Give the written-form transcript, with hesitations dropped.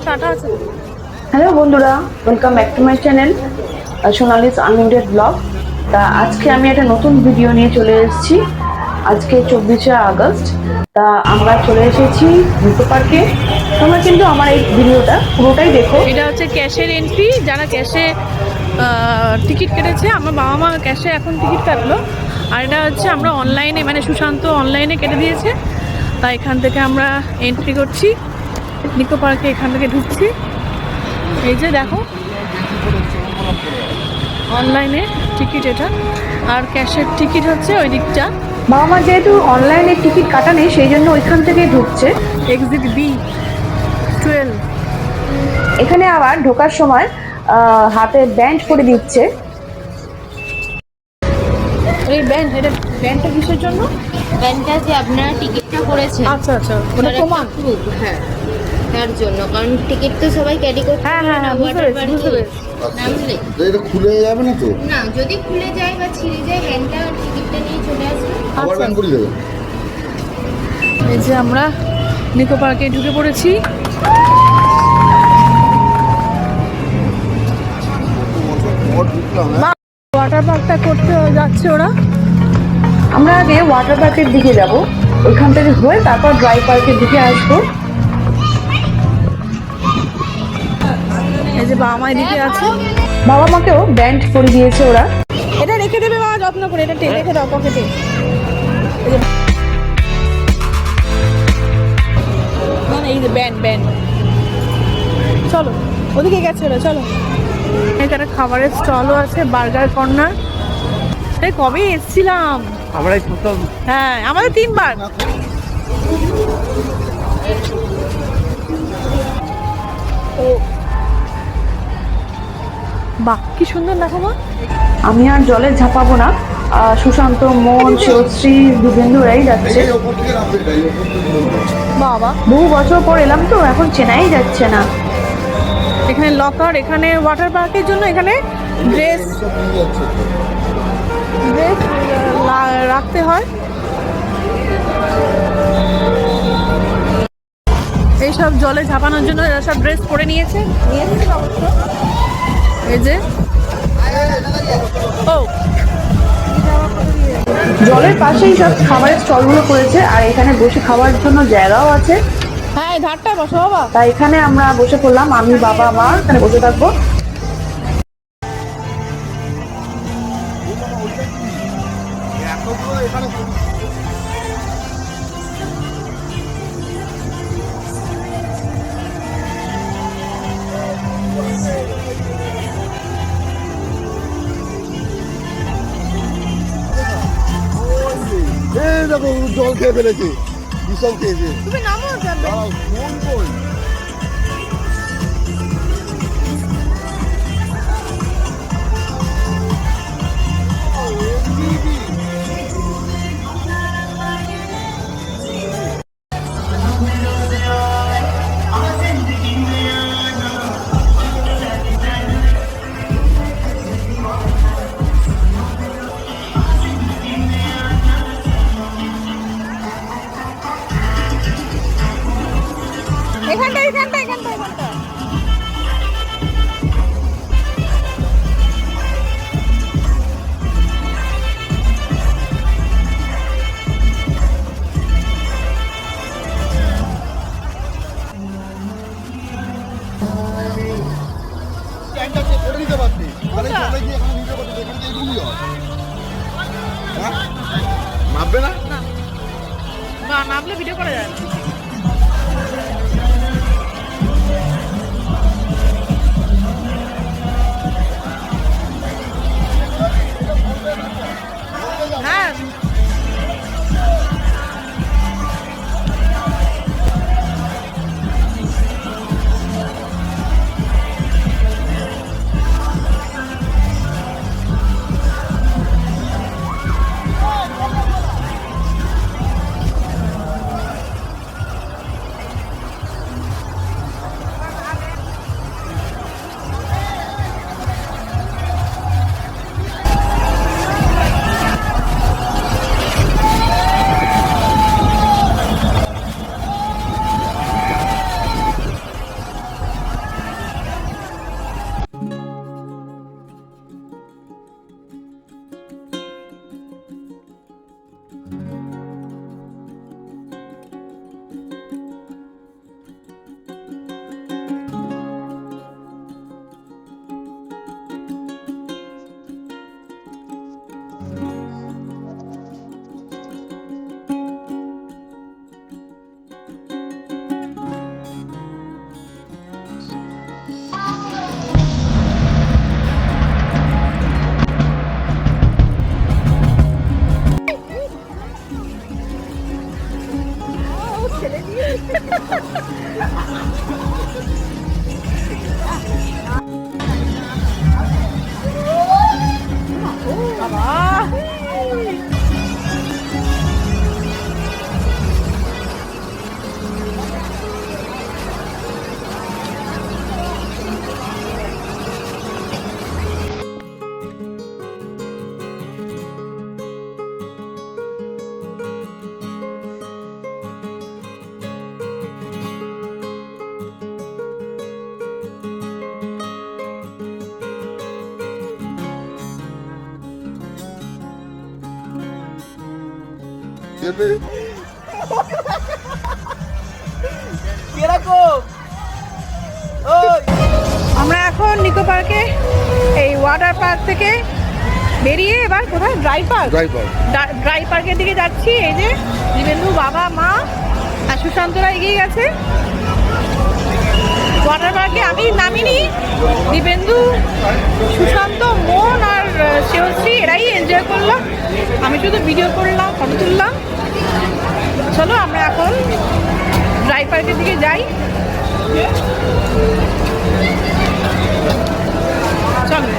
কাটা আছে। হ্যালো বন্ধুরা, welcome back to my channel Sonali's unlimited blog. তা আজকে আমি একটা নতুন ভিডিও নিয়ে চলে এসেছি। আজকে 24শে আগস্ট। তা আমরা চলে এসেছি নিকো পার্কে। তোমরা কিন্তু আমার এই ভিডিওটা পুরোটাই দেখো। এটা হচ্ছে ক্যাশের এন্ট্রি, যারা ক্যাশে টিকিট কেটেছে, আমার বাবা মা ক্যাশে এখন টিকিট কাটলো। আর এটা হচ্ছে আমরা অনলাইনে, মানে সুশান্ত অনলাইনে কেটে দিয়েছে। তাই এখান থেকে আমরা এন্ট্রি করছি নিকো পার্কে, এখান থেকে ঢুকছি। এই যে দেখো, অনলাইনে টিকিট এটা, আর ক্যাশের টিকিট হচ্ছে ওই দিকটা। বাবা মা যেহেতু অনলাইনে টিকিট কাটা নেই, সেই জন্য ওইখান থেকে ঢুকছে। Exit B12। এখানে আবার ঢোকার সময় হাতে ব্যান্ড করে দিচ্ছে। এই ব্যান্ড, এটা ব্যান্ডটা কিসের জন্য? ব্যান্ডটা যে আপনারা টিকিটটা করেছেন, আচ্ছা আচ্ছা, ওটা প্রমাণ। প্রুফ, হ্যাঁ, তার জন্য। কারণ টিকিট তো সবাই ক্যারি করতে হ্যাঁ পারে হ্যাঁ না হ্যাঁ, বুঝতে ওয়াটার পেরেছি বুঝতে পার্কে। পেরেছি। নামলে এটা খুলে যাবে না তো? না, যদি খুলে যায় বা ছিঁড়ে যায়, ব্যান্ডটা টিকিটটা নিয়ে চলে আসবে। আবার ব্যান করে দেবে। এই যে আমরা নিকো পার্কে ঢুকে পড়েছি। ওয়াটার পার্কটা করতে যাচ্ছে ওরা। আমরা আগে ওয়াটার পার্কের দিকে যাব, ওইখান থেকে হয়ে তারপর ড্রাই পার্কের দিকে আসবো। এই যে বাবা মা এদিকে আছে। বাবা মাকেও ব্যান্ড করে দিয়েছে ওরা। এটা রেখে দেবে বাবা, যত্ন করে এটা রেখে দাও পকেটে। না না, এই যে ব্যান্ড ব্যান্ড। চলো, ওদিকে গেছে ওরা, চলো। এখানে খাবারের স্টলও আছে, বার্গার কর্নার। এই কবে এসেছিলাম আমরা এই প্রথম। হ্যাঁ, আমাদের 3বার। ও বাহ, কি সুন্দর দেখো মা। আমি আর জলে ঝাঁপাবো না। সুশান্ত, মন, শিবশ্রী, দুবেন্দুরাই যাচ্ছে। বাবা, বহু বছর পর এলাম তো, এখন চেনাই যাচ্ছে না। এখানে লকার, এখানে ওয়াটার পার্কের জন্য এখানে ড্রেস ড্রেস রাখতে হয়। এইসব জলে ঝাঁপানোর জন্য এরা সব ড্রেস পরে নিয়েছে অবশ্য। এই যে ও, জলের পাশেই সব খাবারের স্টলগুলো করেছে, আর এখানে বসে খাওয়ার জন্য জায়গাও আছে। হ্যাঁ, এই ধারটায় বসো বাবা। তাই এখানে আমরা বসে পড়লাম, আমি, বাবা, মা এখানে বসে থাকবো। এই দেখো জল খেয়ে ফেলেছে, ভীষণ খেয়েছে। তুমি নামো যাবে। কোন বই? এখানটা এখানটা এখানটা এখানটা। ট্যাঙ্কটা করে দিতে পারতি। তাহলে জলে গিয়ে এখানে ভিডিও করতে, এখানে তো এইটুকুই হয়। হ্যাঁ? নামবে না? না, নামলে ভিডিও করা যায় না। হ্যাঁ, আমরা এখন নিকো পার্কে এই ওয়াটার পার্ক থেকে বেরিয়ে এবার কোথায় ড্রাই পার্ক ড্রাই পার্কের দিকে যাচ্ছি। এই যে দিবেন্দু বাবা মা আর সুশান্তরা এগিয়ে গেছে। ওয়াটার পার্কে আমি নামিনি, দিবেন্দু সুশান্ত মন আর শিবশ্রী এরাই এনজয় করলাম, আমি শুধু ভিডিও করলাম ফটো তুললাম। চলো আমরা এখন ড্রাই পার্কের দিকে যাই।